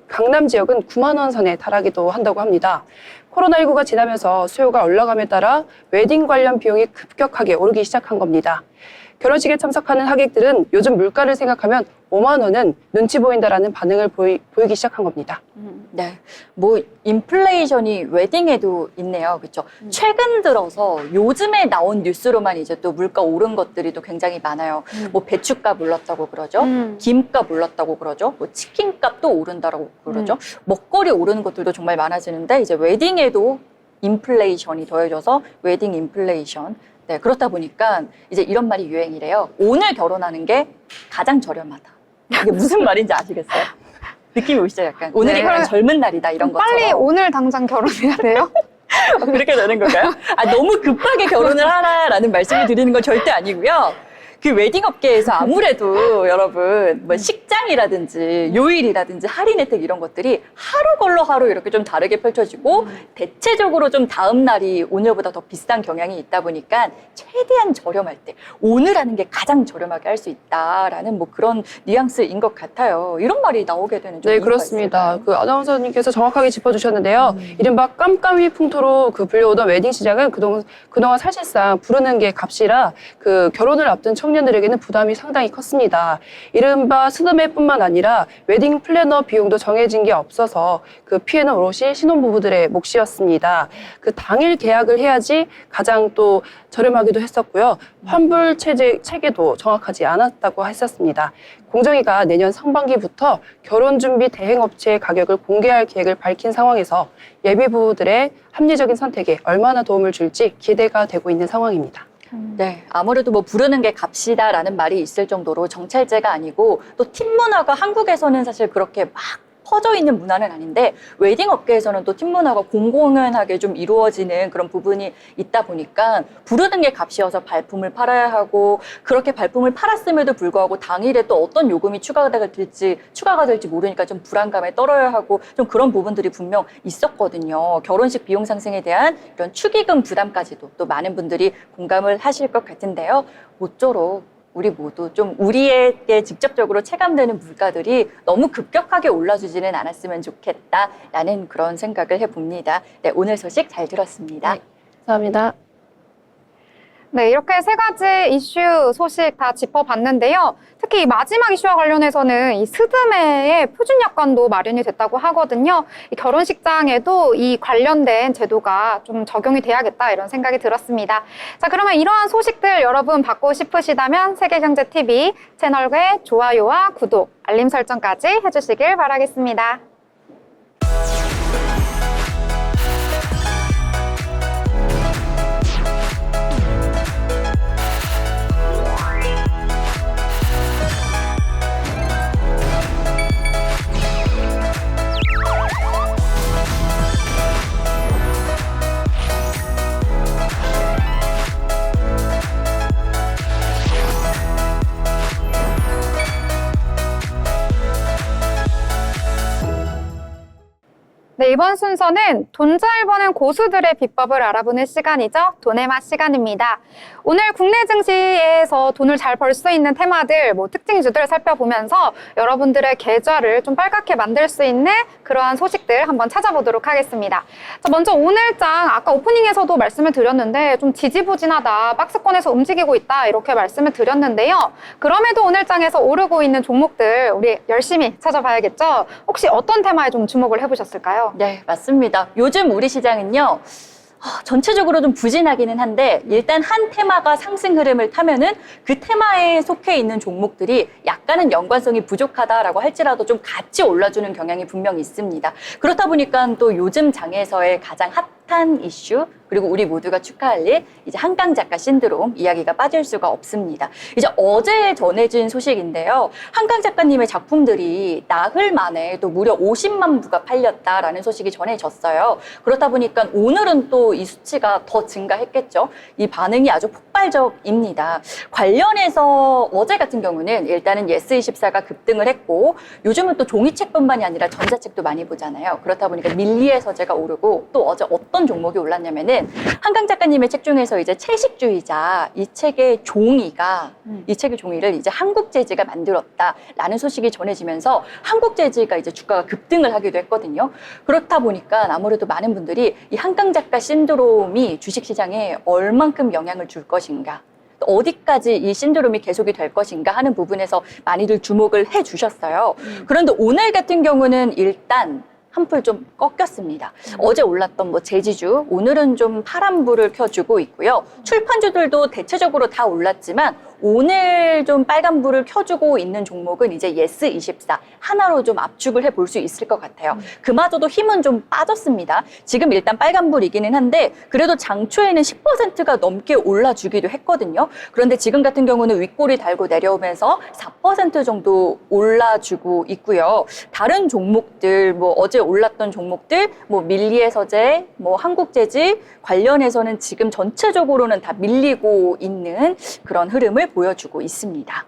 강남 지역은 9만 원 선에 달하기도 한다고 합니다. 코로나19가 지나면서 수요가 올라감에 따라 웨딩 관련 비용이 급격하게 오르기 시작한 겁니다. 결혼식에 참석하는 하객들은 요즘 물가를 생각하면 5만 원은 눈치 보인다라는 반응을 보이기 시작한 겁니다. 네, 뭐 인플레이션이 웨딩에도 있네요, 그렇죠? 최근 들어서 요즘에 나온 뉴스로만 이제 또 물가 오른 것들이 또 굉장히 많아요. 뭐 배추값 올랐다고 그러죠, 김값 올랐다고 그러죠, 뭐 치킨값도 오른다라고 그러죠. 먹거리 오르는 것들도 정말 많아지는데 이제 웨딩에도 인플레이션이 더해져서 웨딩 인플레이션. 네, 그렇다 보니까 이제 이런 말이 유행이래요. 오늘 결혼하는 게 가장 저렴하다. 이게 무슨 말인지 아시겠어요? 느낌이 오시죠, 약간? 오늘이 네. 가장 젊은 날이다, 이런 것처럼. 빨리 오늘 당장 결혼해야 돼요? 그렇게 되는 건가요? 아, 너무 급하게 결혼을 하라라는 말씀을 드리는 건 절대 아니고요. 그 웨딩 업계에서 아무래도 여러분 뭐 식장이라든지 요일이라든지 할인 혜택 이런 것들이 하루 걸러 하루 이렇게 좀 다르게 펼쳐지고 대체적으로 좀 다음 날이 오늘보다 더 비싼 경향이 있다 보니까 최대한 저렴할 때 오늘 하는 게 가장 저렴하게 할 수 있다라는 뭐 그런 뉘앙스인 것 같아요. 이런 말이 나오게 되는 좀 네, 이유가 그렇습니다. 있을까요? 그 아나운서님께서 정확하게 짚어주셨는데요. 이른바 깜깜이 풍토로 그 불려오던 웨딩 시장은 그동안 사실상 부르는 게 값이라 그 결혼을 앞둔 청년들에게는 부담이 상당히 컸습니다. 이른바 스드메뿐만 아니라 웨딩 플래너 비용도 정해진 게 없어서 그 피해는 오롯이 신혼부부들의 몫이었습니다. 그 당일 계약을 해야지 가장 또 저렴하기도 했었고요. 환불 체계도 정확하지 않았다고 했었습니다. 공정위가 내년 상반기부터 결혼준비 대행업체의 가격을 공개할 계획을 밝힌 상황에서 예비부부들의 합리적인 선택에 얼마나 도움을 줄지 기대가 되고 있는 상황입니다. 네, 아무래도 뭐 부르는 게 값이다라는 말이 있을 정도로 정찰제가 아니고 또 팀 문화가 한국에서는 사실 그렇게 막 퍼져 있는 문화는 아닌데 웨딩 업계에서는 또 팀 문화가 공공연하게 좀 이루어지는 그런 부분이 있다 보니까 부르는 게 값이어서 발품을 팔아야 하고 그렇게 발품을 팔았음에도 불구하고 당일에 또 어떤 요금이 추가가 될지 모르니까 좀 불안감에 떨어야 하고 좀 그런 부분들이 분명 있었거든요. 결혼식 비용 상승에 대한 이런 축의금 부담까지도 또 많은 분들이 공감을 하실 것 같은데요. 모쪼록 우리 모두 좀 우리에게 직접적으로 체감되는 물가들이 너무 급격하게 올라주지는 않았으면 좋겠다라는 그런 생각을 해봅니다. 네, 오늘 소식 잘 들었습니다. 네. 감사합니다. 네, 이렇게 세 가지 이슈 소식 다 짚어봤는데요. 특히 이 마지막 이슈와 관련해서는 이 스드메의 표준약관도 마련이 됐다고 하거든요. 이 결혼식장에도 이 관련된 제도가 좀 적용이 돼야겠다 이런 생각이 들었습니다. 자, 그러면 이러한 소식들 여러분 받고 싶으시다면 세계경제TV 채널의 좋아요와 구독, 알림 설정까지 해주시길 바라겠습니다. 네, 이번 순서는 돈 잘 버는 고수들의 비법을 알아보는 시간이죠. 돈의 맛 시간입니다. 오늘 국내 증시에서 돈을 잘 벌 수 있는 테마들, 특징주들 살펴보면서 여러분들의 계좌를 좀 빨갛게 만들 수 있는 그러한 소식들 한번 찾아보도록 하겠습니다. 자, 먼저 오늘장 아까 오프닝에서도 말씀을 드렸는데 좀 지지부진하다, 박스권에서 움직이고 있다 이렇게 말씀을 드렸는데요. 그럼에도 오늘장에서 오르고 있는 종목들 우리 열심히 찾아봐야겠죠. 혹시 어떤 테마에 좀 주목을 해보셨을까요? 네, 맞습니다. 요즘 우리 시장은요, 전체적으로 좀 부진하기는 한데 일단 한 테마가 상승 흐름을 타면은 그 테마에 속해 있는 종목들이 약간은 연관성이 부족하다라고 할지라도 좀 같이 올라주는 경향이 분명히 있습니다. 그렇다 보니까 또 요즘 장에서의 가장 핫한 이슈 그리고 우리 모두가 축하할 일 이제 한강 작가 신드롬 이야기가 빠질 수가 없습니다. 이제 어제 전해진 소식인데요. 한강 작가님의 작품들이 나흘 만에 또 무려 50만 부가 팔렸다라는 소식이 전해졌어요. 그렇다 보니까 오늘은 또 이 수치가 더 증가했겠죠. 이 반응이 아주 폭발적입니다. 관련해서 어제 같은 경우는 일단은 예스24가 급등을 했고 요즘은 또 종이책뿐만이 아니라 전자책도 많이 보잖아요. 그렇다 보니까 밀리의 서재가 오르고 또 어제 어떤 어떤 종목이 올랐냐면은 한강 작가님의 책 중에서 이제 채식주의자 이 책의 종이가 이 책의 종이를 이제 한국재즈가 만들었다라는 소식이 전해지면서 한국재즈가 이제 주가가 급등을 하기도 했거든요. 그렇다 보니까 아무래도 많은 분들이 이 한강 작가 신드롬이 주식시장에 얼만큼 영향을 줄 것인가, 또 어디까지 이 신드롬이 계속이 될 것인가 하는 부분에서 많이들 주목을 해 주셨어요. 그런데 오늘 같은 경우는 일단 한풀 좀 꺾였습니다. 어제 올랐던 뭐 제지주, 오늘은 좀 파란불을 켜주고 있고요. 출판주들도 대체적으로 다 올랐지만 오늘 좀 빨간불을 켜주고 있는 종목은 이제 예스24 하나로 좀 압축을 해볼 수 있을 것 같아요. 그마저도 힘은 좀 빠졌습니다. 지금 일단 빨간불이기는 한데 그래도 장초에는 10%가 넘게 올라주기도 했거든요. 그런데 지금 같은 경우는 윗골이 달고 내려오면서 4% 정도 올라주고 있고요. 다른 종목들, 뭐 어제 올랐던 종목들, 뭐 밀리에서제, 뭐 한국재즈 관련해서는 지금 전체적으로는 다 밀리고 있는 그런 흐름을 보여주고 있습니다.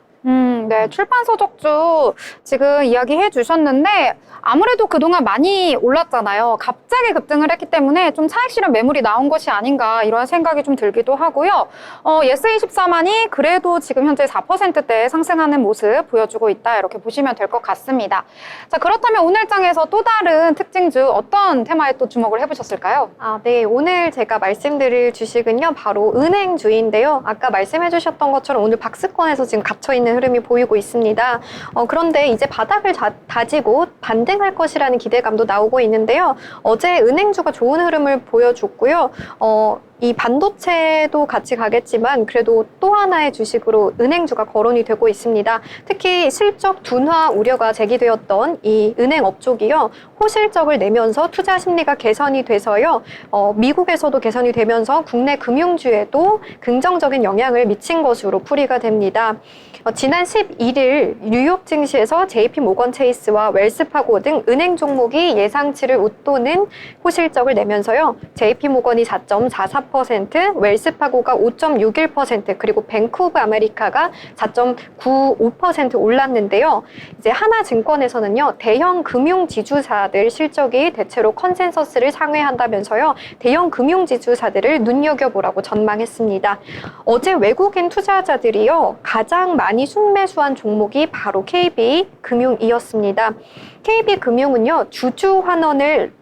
네, 출판 서적주 지금 이야기해 주셨는데 아무래도 그동안 많이 올랐잖아요. 갑자기 급등을 했기 때문에 좀 차익 실현 매물이 나온 것이 아닌가 이런 생각이 좀 들기도 하고요. 예스24만이 그래도 지금 현재 4%대 상승하는 모습 보여주고 있다 이렇게 보시면 될 것 같습니다. 자, 그렇다면 오늘 장에서 또 다른 특징주 어떤 테마에 또 주목을 해보셨을까요? 네. 오늘 제가 말씀드릴 주식은요, 바로 은행주인데요. 아까 말씀해 주셨던 것처럼 오늘 박스권에서 지금 갇혀있는 흐름이 보이고 있습니다. 그런데 이제 바닥을 다지고 반등할 것이라는 기대감도 나오고 있는데요. 어제 은행주가 좋은 흐름을 보여줬고요. 이 반도체도 같이 가겠지만 그래도 또 하나의 주식으로 은행주가 거론이 되고 있습니다. 특히 실적 둔화 우려가 제기되었던 이 은행 업종이요, 호실적을 내면서 투자 심리가 개선이 돼서요, 미국에서도 개선이 되면서 국내 금융주에도 긍정적인 영향을 미친 것으로 풀이가 됩니다. 지난 11일 뉴욕 증시에서 JP 모건 체이스와 웰스파고 등 은행 종목이 예상치를 웃도는 호실적을 내면서요, JP 모건이 4.44%, 웰스파고가 5.61%, 그리고 뱅크 오브 아메리카가 4.95% 올랐는데요. 이제 하나증권에서는요, 대형 금융 지주사들 실적이 대체로 컨센서스를 상회한다면서요, 대형 금융 지주사들을 눈여겨보라고 전망했습니다. 어제 외국인 투자자들이요, 가장 많이 순매수한 종목이 바로 KB금융이었습니다. KB금융은요, 주주환원율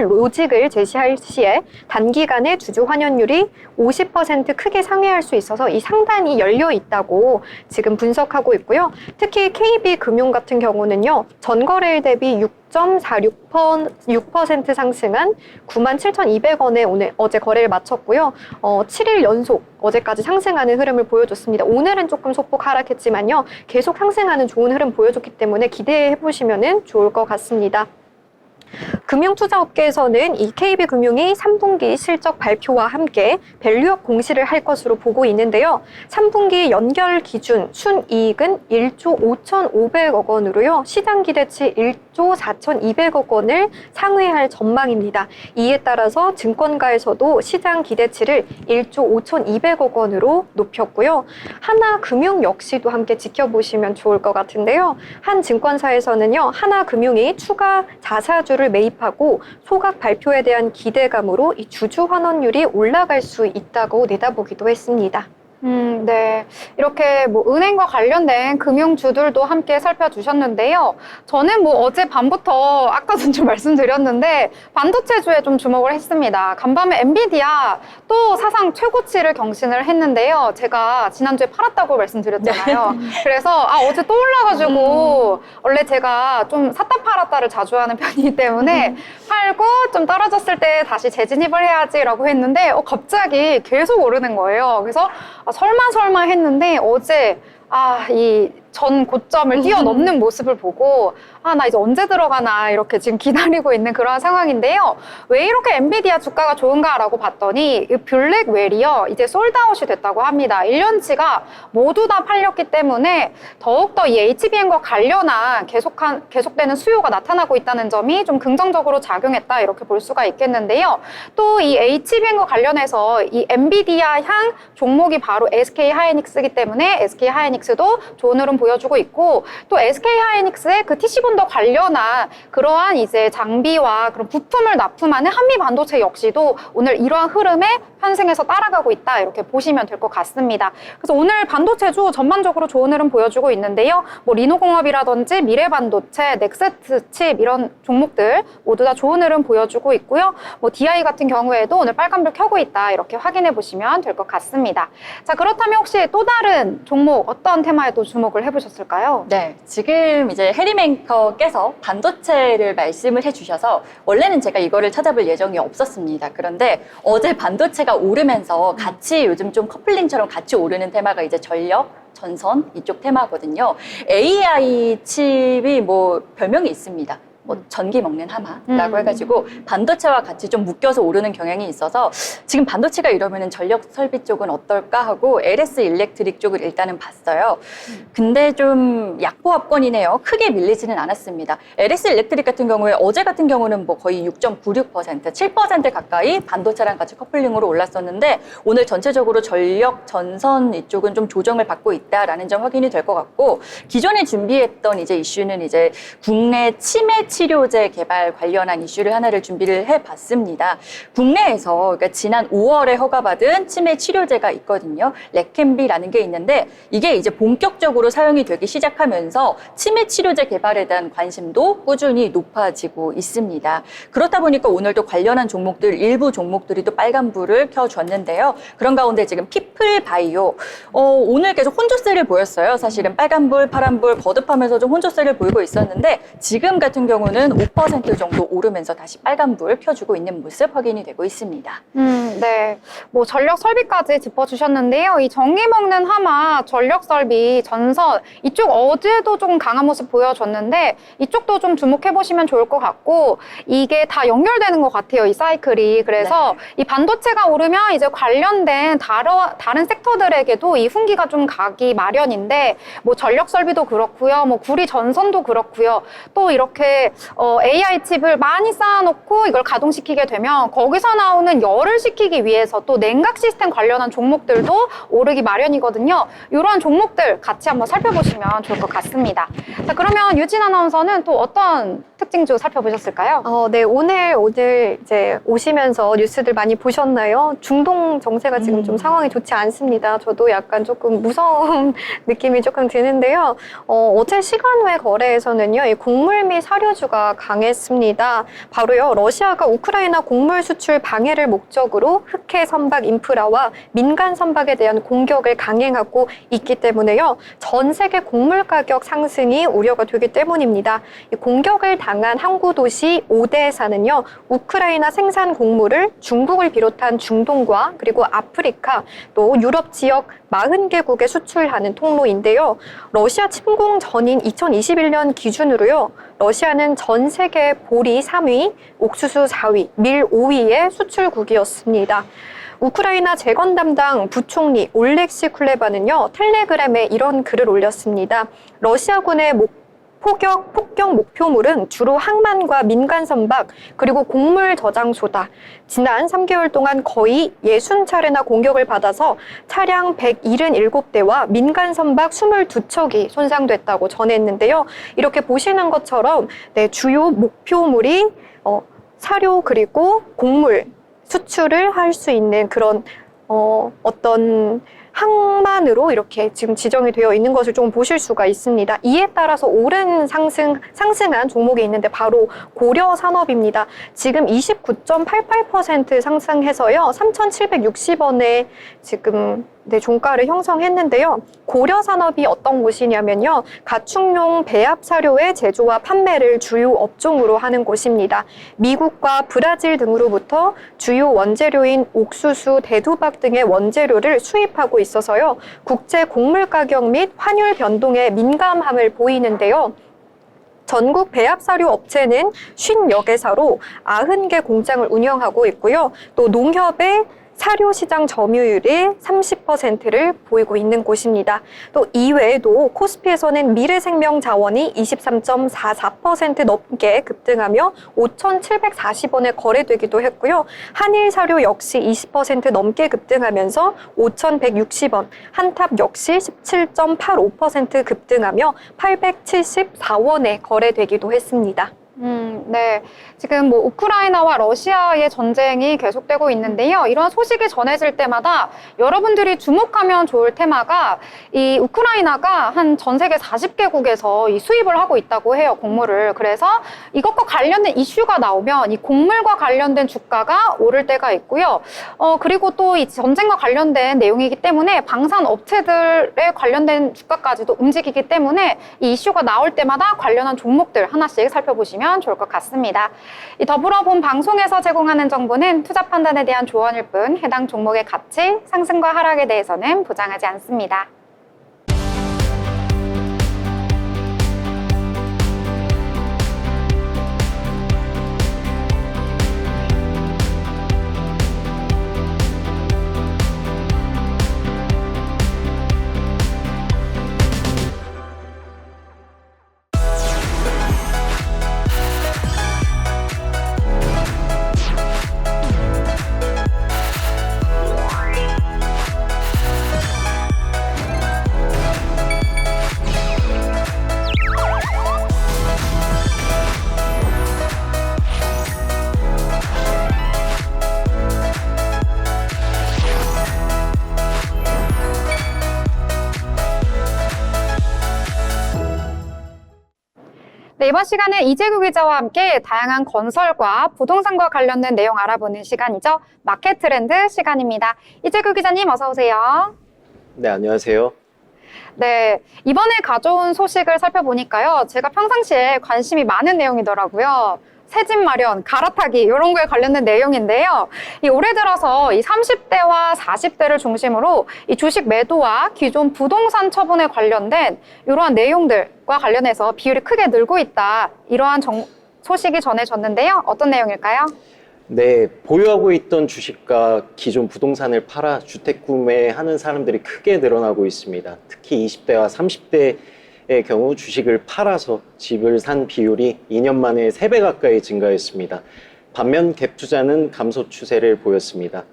로직을 제시할 시에 단기간에 주주환원율이 50% 크게 상회할 수 있어서 이 상단이 열려 있다고 지금 분석하고 있고요. 특히 KB금융 같은 경우는요, 전거래일 대비 6.46% 상승한 97,200원에 어제 거래를 마쳤고요. 7일 연속 어제까지 상승하는 흐름을 보여줬습니다. 오늘은 조금 소폭 하락했지만요, 계속 상승하는 좋은 흐름 보여줬기 때문에 기대해 보시면 좋을 것 같습니다. 금융투자업계에서는 이 KB금융이 3분기 실적 발표와 함께 밸류업 공시를 할 것으로 보고 있는데요. 3분기 연결 기준 순이익은 1조 5,500억 원으로요. 시장 기대치 1조 4,200억 원을 상회할 전망입니다. 이에 따라서 증권가에서도 시장 기대치를 1조 5,200억 원으로 높였고요. 하나금융 역시도 함께 지켜보시면 좋을 것 같은데요. 한 증권사에서는요, 하나금융이 추가 자사주를 매입하고 소각 발표에 대한 기대감으로 이 주주 환원율이 올라갈 수 있다고 내다보기도 했습니다. 네. 이렇게 뭐 은행과 관련된 금융주들도 함께 살펴주셨는데요. 저는 뭐 어제 밤부터 아까도 좀 말씀드렸는데 반도체주에 좀 주목을 했습니다. 간밤에 엔비디아 또 사상 최고치를 경신을 했는데요. 제가 지난주에 팔았다고 말씀드렸잖아요. 그래서 어제 또 올라가지고 원래 제가 좀 샀다 팔았다를 자주 하는 편이기 때문에 팔고 좀 떨어졌을 때 다시 재진입을 해야지라고 했는데 갑자기 계속 오르는 거예요. 그래서 설마 했는데 어제 이 전 고점을 뛰어넘는 모습을 보고 나 이제 언제 들어가나 이렇게 지금 기다리고 있는 그런 상황인데요. 왜 이렇게 엔비디아 주가가 좋은가라고 봤더니 이 블랙웰이요, 이제 솔드아웃이 됐다고 합니다. 1년치가 모두 다 팔렸기 때문에 더욱더 이 HBM과 관련한 계속되는 수요가 나타나고 있다는 점이 좀 긍정적으로 작용했다 이렇게 볼 수가 있겠는데요. 또 이 HBM과 관련해서 이 엔비디아 향 종목이 바로 SK 하이닉스이기 때문에 SK 하이닉스 하이닉스도 좋은 흐름 보여주고 있고 또 SK 하이닉스의 그 TC본더 관련한 그러한 이제 장비와 그런 부품을 납품하는 한미 반도체 역시도 오늘 이러한 흐름에 편승해서 따라가고 있다 이렇게 보시면 될 것 같습니다. 그래서 오늘 반도체주 전반적으로 좋은 흐름 보여주고 있는데요. 뭐 리노공업이라든지 미래반도체, 넥스트칩 이런 종목들 모두 다 좋은 흐름 보여주고 있고요. 뭐 DI 같은 경우에도 오늘 빨간불 켜고 있다 이렇게 확인해 보시면 될 것 같습니다. 자, 그렇다면 혹시 또 다른 종목 어떤 테마에도 주목을 해보셨을까요? 네, 지금 이제 해리메이커께서 반도체를 말씀을 해주셔서 원래는 제가 이거를 찾아볼 예정이 없었습니다. 그런데 어제 반도체가 오르면서 같이 요즘 좀 커플링처럼 같이 오르는 테마가 이제 전력, 전선 이쪽 테마거든요. AI 칩이 뭐 별명이 있습니다. 뭐 전기 먹는 하마라고 해가지고 반도체와 같이 좀 묶여서 오르는 경향이 있어서 지금 반도체가 이러면은 전력 설비 쪽은 어떨까 하고 LS 일렉트릭 쪽을 일단은 봤어요. 근데 좀 약보합권이네요. 크게 밀리지는 않았습니다. LS 일렉트릭 같은 경우에 어제 같은 경우는 뭐 거의 6.96%, 7% 가까이 반도체랑 같이 커플링으로 올랐었는데 오늘 전체적으로 전력, 전선 이쪽은 좀 조정을 받고 있다라는 점 확인이 될 것 같고 기존에 준비했던 이제 이슈는 이제 국내 치매 치료제 개발 관련한 이슈를 하나를 준비를 해봤습니다. 국내에서 그러니까 지난 5월에 허가받은 치매 치료제가 있거든요. 레캠비라는 게 있는데 이게 이제 본격적으로 사용이 되기 시작하면서 치매 치료제 개발에 대한 관심도 꾸준히 높아지고 있습니다. 그렇다 보니까 오늘도 관련한 종목들 일부 종목들이 또 빨간불을 켜줬는데요. 그런 가운데 지금 피플바이오 오늘 계속 혼조세를 보였어요. 사실은 빨간불, 파란불 거듭하면서 좀 혼조세를 보이고 있었는데 지금 같은 경우는 5% 정도 오르면서 다시 빨간불 켜주고 있는 모습 확인이 되고 있습니다. 네. 뭐 전력 설비까지 짚어주셨는데요. 이 전기 먹는 하마, 전력 설비, 전선 이쪽 어제도 조금 강한 모습 보여줬는데 이쪽도 좀 주목해 보시면 좋을 것 같고 이게 다 연결되는 것 같아요. 이 사이클이. 그래서 이 반도체가 오르면 이제 관련된 다른 섹터들에게도 이 훈기가 좀 가기 마련인데 뭐 전력 설비도 그렇고요. 뭐 구리 전선도 그렇고요. 또 이렇게 AI 칩을 많이 쌓아놓고 이걸 가동시키게 되면 거기서 나오는 열을 식히기 위해서 또 냉각 시스템 관련한 종목들도 오르기 마련이거든요. 이러한 종목들 같이 한번 살펴보시면 좋을 것 같습니다. 자, 그러면 유진 아나운서는 또 어떤 특징주 살펴보셨을까요? 네, 오늘 이제 오시면서 뉴스들 많이 보셨나요? 중동 정세가 지금 좀 상황이 좋지 않습니다. 저도 약간 조금 무서운 느낌이 조금 드는데요. 어제 시간외 거래에서는요, 이 곡물 및 사료주가 강했습니다. 바로요, 러시아가 우크라이나 곡물 수출 방해를 목적으로 흑해 선박 인프라와 민간 선박에 대한 공격을 강행하고 있기 때문에요, 전 세계 곡물 가격 상승이 우려가 되기 때문입니다. 이 공격을 당한 항구 도시 오데사는요, 우크라이나 생산 곡물을 중국을 비롯한 중동과 그리고 아프리카 또 유럽 지역 40개국에 수출하는 통로인데요. 러시아 침공 전인 2021년 기준으로요, 러시아는 전 세계 보리 3위, 옥수수 4위, 밀 5위의 수출국이었습니다. 우크라이나 재건 담당 부총리 올렉시 쿨레바는요, 텔레그램에 이런 글을 올렸습니다. 러시아군의 폭격 목표물은 주로 항만과 민간 선박 그리고 곡물 저장소다. 지난 3개월 동안 거의 60차례나 공격을 받아서 차량 177대와 민간 선박 22척이 손상됐다고 전했는데요. 이렇게 보시는 것처럼 주요 목표물이 사료 그리고 곡물 수출을 할 수 있는 그런 어떤 항만으로 이렇게 지금 지정이 되어 있는 것을 좀 보실 수가 있습니다. 이에 따라서 오른 상승한 종목이 있는데 바로 고려 산업입니다. 지금 29.88% 상승해서요, 3,760원에 지금 종가를 형성했는데요. 고려 산업이 어떤 곳이냐면요, 가축용 배합 사료의 제조와 판매를 주요 업종으로 하는 곳입니다. 미국과 브라질 등으로부터 주요 원재료인 옥수수, 대두박 등의 원재료를 수입하고 있어서요, 국제 곡물 가격 및 환율 변동에 민감함을 보이는데요. 전국 배합사료 업체는 50여 개사로 90개 공장을 운영하고 있고요. 또 농협의 사료 시장 점유율이 30%를 보이고 있는 곳입니다. 또 이외에도 코스피에서는 미래생명자원이 23.44% 넘게 급등하며 5,740원에 거래되기도 했고요. 한일사료 역시 20% 넘게 급등하면서 5,160원, 한탑 역시 17.85% 급등하며 874원에 거래되기도 했습니다. 네. 지금 뭐 우크라이나와 러시아의 전쟁이 계속되고 있는데요. 이런 소식이 전해질 때마다 여러분들이 주목하면 좋을 테마가 이 우크라이나가 한 전 세계 40개국에서 이 수입을 하고 있다고 해요, 곡물을. 그래서 이것과 관련된 이슈가 나오면 이 곡물과 관련된 주가가 오를 때가 있고요. 그리고 또 이 전쟁과 관련된 내용이기 때문에 방산 업체들에 관련된 주가까지도 움직이기 때문에 이 이슈가 나올 때마다 관련한 종목들 하나씩 살펴보시면 좋을 것 같습니다. 이 더불어 본 방송에서 제공하는 정보는 투자 판단에 대한 조언일 뿐 해당 종목의 가치, 상승과 하락에 대해서는 보장하지 않습니다. 네, 이번 시간은 이재규 기자와 함께 다양한 건설과 부동산과 관련된 내용 알아보는 시간이죠. 마켓 트렌드 시간입니다. 이재규 기자님 어서 오세요. 네, 안녕하세요. 네, 이번에 가져온 소식을 살펴보니까요. 제가 평상시에 관심이 많은 내용이더라고요. 새집 마련, 갈아타기 이런 거에 관련된 내용인데요. 이 올해 들어서 이 30대와 40대를 중심으로 이 주식 매도와 기존 부동산 처분에 관련된 이러한 내용들과 관련해서 비율이 크게 늘고 있다. 이러한 소식이 전해졌는데요. 어떤 내용일까요? 네, 보유하고 있던 주식과 기존 부동산을 팔아 주택 구매하는 사람들이 크게 늘어나고 있습니다. 특히 20대와 30대의 경우 주식을 팔아서 집을 산 비율이 2년 만에 3배 가까이 증가했습니다. 반면 갭 투자는 감소 추세를 보였습니다.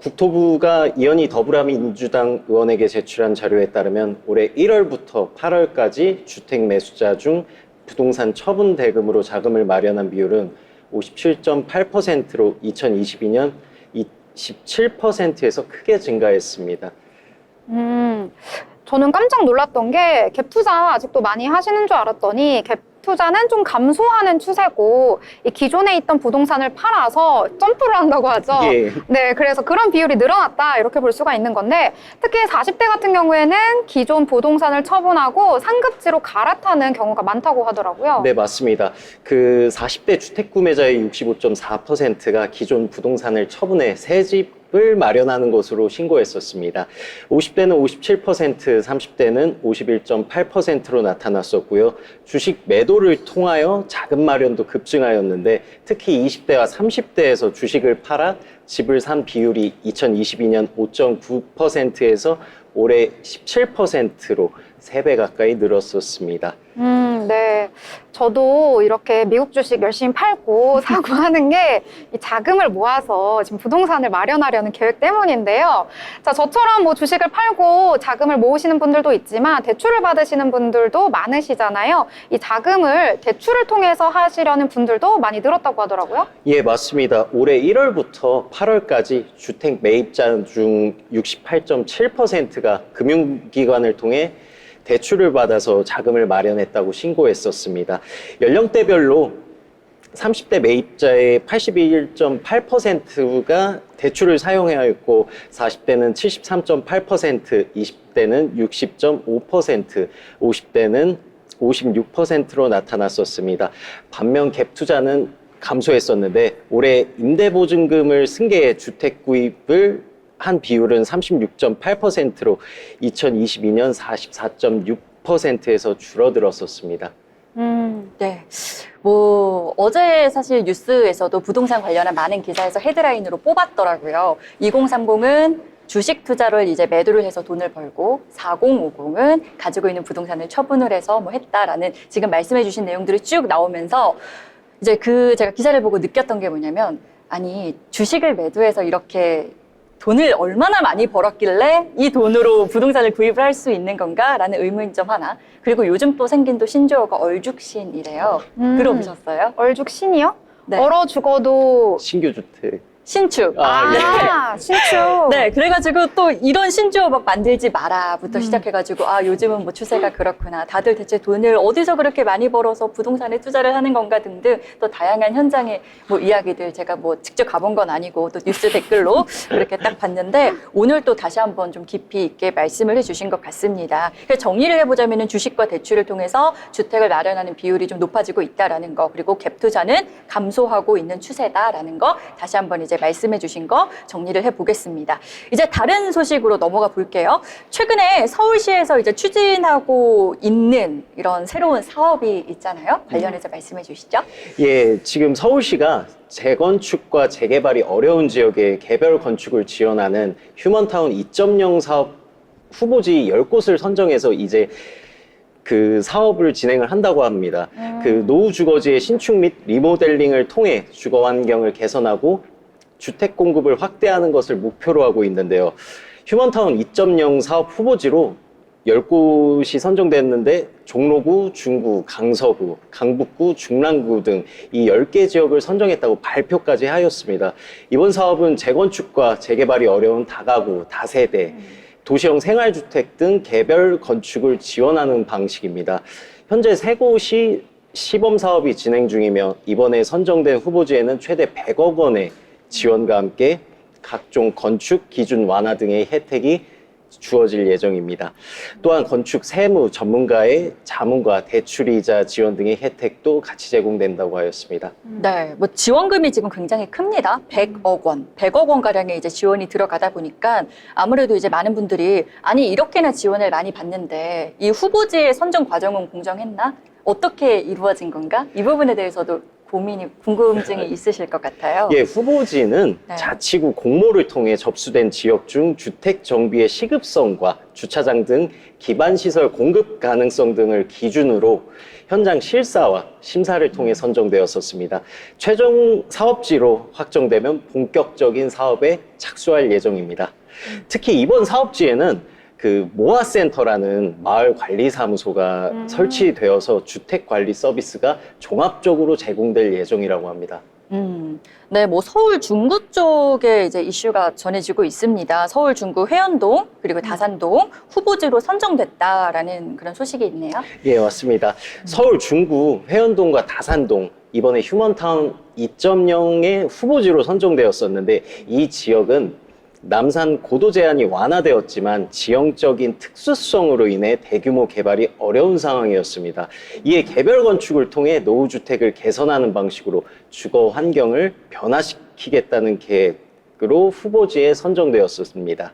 국토부가 이현희 더불어민주당 의원에게 제출한 자료에 따르면 올해 1월부터 8월까지 주택 매수자 중 부동산 처분 대금으로 자금을 마련한 비율은 57.8%로 2022년 27%에서 크게 증가했습니다. 저는 깜짝 놀랐던 게 갭 투자 아직도 많이 하시는 줄 알았더니 갭 투자는 좀 감소하는 추세고 이 기존에 있던 부동산을 팔아서 점프를 한다고 하죠. 예. 네, 그래서 그런 비율이 늘어났다 이렇게 볼 수가 있는 건데 특히 40대 같은 경우에는 기존 부동산을 처분하고 상급지로 갈아타는 경우가 많다고 하더라고요. 네, 맞습니다. 그 40대 주택 구매자의 65.4%가 기존 부동산을 처분해 새 집을 마련하는 것으로 신고했었습니다. 50대는 57%, 30대는 51.8%로 나타났었고요. 주식 매도를 통하여 자금 마련도 급증하였는데 특히 20대와 30대에서 주식을 팔아 집을 산 비율이 2022년 5.9%에서 올해 17%로 3배 가까이 늘었었습니다. 네. 저도 이렇게 미국 주식 열심히 팔고 사고 하는 게 이 자금을 모아서 지금 부동산을 마련하려는 계획 때문인데요. 자, 저처럼 뭐 주식을 팔고 자금을 모으시는 분들도 있지만 대출을 받으시는 분들도 많으시잖아요. 이 자금을 대출을 통해서 하시려는 분들도 많이 늘었다고 하더라고요. 예, 맞습니다. 올해 1월부터 8월까지 주택 매입자 중 68.7%가 금융기관을 통해 대출을 받아서 자금을 마련했다고 신고했었습니다. 연령대별로 30대 매입자의 81.8%가 대출을 사용하였고 40대는 73.8%, 20대는 60.5%, 50대는 56%로 나타났었습니다. 반면 갭 투자는 감소했었는데 올해 임대보증금을 승계해 주택 구입을 한 비율은 36.8%로 2022년 44.6%에서 줄어들었었습니다. 네. 뭐, 어제 사실 뉴스에서도 부동산 관련한 많은 기사에서 헤드라인으로 뽑았더라고요. 2030은 주식 투자를 이제 매도를 해서 돈을 벌고 4050은 가지고 있는 부동산을 처분을 해서 뭐 했다라는 지금 말씀해 주신 내용들이 쭉 나오면서 이제 제가 기사를 보고 느꼈던 게 뭐냐면 아니, 주식을 매도해서 이렇게 돈을 얼마나 많이 벌었길래 이 돈으로 부동산을 구입을 할 수 있는 건가라는 의문점 하나. 그리고 요즘 또 생긴 또 신조어가 얼죽신이래요. 들어보셨어요? 얼죽신이요? 네. 얼어 죽어도 신규 주택. 신축. 신축. 네, 그래가지고 또 이런 신조어 막 만들지 마라부터 시작해가지고 요즘은 뭐 추세가 그렇구나. 다들 대체 돈을 어디서 그렇게 많이 벌어서 부동산에 투자를 하는 건가 등등 또 다양한 현장의 뭐 이야기들 제가 뭐 직접 가본 건 아니고 또 뉴스 댓글로 그렇게 딱 봤는데 오늘 또 다시 한번 좀 깊이 있게 말씀을 해주신 것 같습니다. 그래서 정리를 해보자면은 주식과 대출을 통해서 주택을 마련하는 비율이 좀 높아지고 있다라는 거 그리고 갭 투자는 감소하고 있는 추세다라는 거 다시 한번 이제 말씀해 주신 거 정리를 해보겠습니다. 이제 다른 소식으로 넘어가 볼게요. 최근에 서울시에서 이제 추진하고 있는 이런 새로운 사업이 있잖아요. 관련해서 말씀해 주시죠. 예, 지금 서울시가 재건축과 재개발이 어려운 지역의 개별 건축을 지원하는 휴먼타운 2.0 사업 후보지 10곳을 선정해서 이제 그 사업을 진행을 한다고 합니다. 그 노후 주거지의 신축 및 리모델링을 통해 주거 환경을 개선하고 주택 공급을 확대하는 것을 목표로 하고 있는데요. 휴먼타운 2.0 사업 후보지로 10곳이 선정됐는데 종로구, 중구, 강서구, 강북구, 중랑구 등 이 10개 지역을 선정했다고 발표까지 하였습니다. 이번 사업은 재건축과 재개발이 어려운 다가구, 다세대, 도시형 생활주택 등 개별 건축을 지원하는 방식입니다. 현재 3곳이 시범 사업이 진행 중이며 이번에 선정된 후보지에는 최대 100억 원의 지원과 함께 각종 건축 기준 완화 등의 혜택이 주어질 예정입니다. 또한 건축 세무 전문가의 자문과 대출이자 지원 등의 혜택도 같이 제공된다고 하였습니다. 네, 뭐 지원금이 지금 굉장히 큽니다. 100억 원, 100억 원 가량의 이제 지원이 들어가다 보니까 아무래도 이제 많은 분들이 아니 이렇게나 지원을 많이 받는데 이 후보지의 선정 과정은 공정했나? 어떻게 이루어진 건가? 이 부분에 대해서도 궁금증이 있으실 것 같아요. 예, 후보지는 네. 자치구 공모를 통해 접수된 지역 중 주택 정비의 시급성과 주차장 등 기반시설 공급 가능성 등을 기준으로 현장 실사와 심사를 통해 선정되었었습니다. 최종 사업지로 확정되면 본격적인 사업에 착수할 예정입니다. 특히 이번 사업지에는 그 모아센터라는 마을 관리 사무소가 설치되어서 주택 관리 서비스가 종합적으로 제공될 예정이라고 합니다. 네, 뭐 서울 중구 쪽에 이제 이슈가 전해지고 있습니다. 서울 중구 회원동 그리고 다산동 후보지로 선정됐다라는 그런 소식이 있네요. 예, 맞습니다. 서울 중구 회원동과 다산동 이번에 휴먼타운 2.0의 후보지로 선정되었었는데 이 지역은 남산 고도 제한이 완화되었지만 지형적인 특수성으로 인해 대규모 개발이 어려운 상황이었습니다. 이에 개별 건축을 통해 노후주택을 개선하는 방식으로 주거 환경을 변화시키겠다는 계획으로 후보지에 선정되었습니다.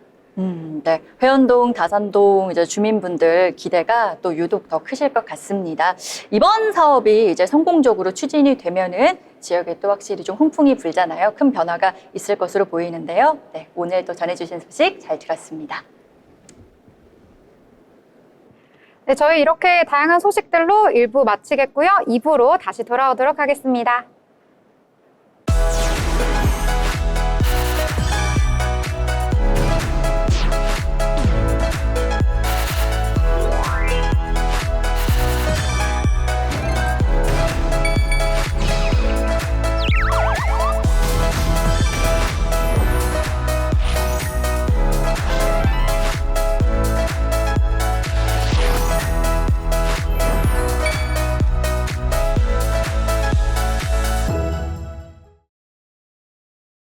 네. 회원동, 다산동 이제 주민분들 기대가 또 유독 더 크실 것 같습니다. 이번 사업이 이제 성공적으로 추진이 되면은 지역에 또 확실히 좀 훈풍이 불잖아요. 큰 변화가 있을 것으로 보이는데요. 네. 오늘 또 전해주신 소식 잘 들었습니다. 네, 저희 이렇게 다양한 소식들로 1부 마치겠고요. 2부로 다시 돌아오도록 하겠습니다.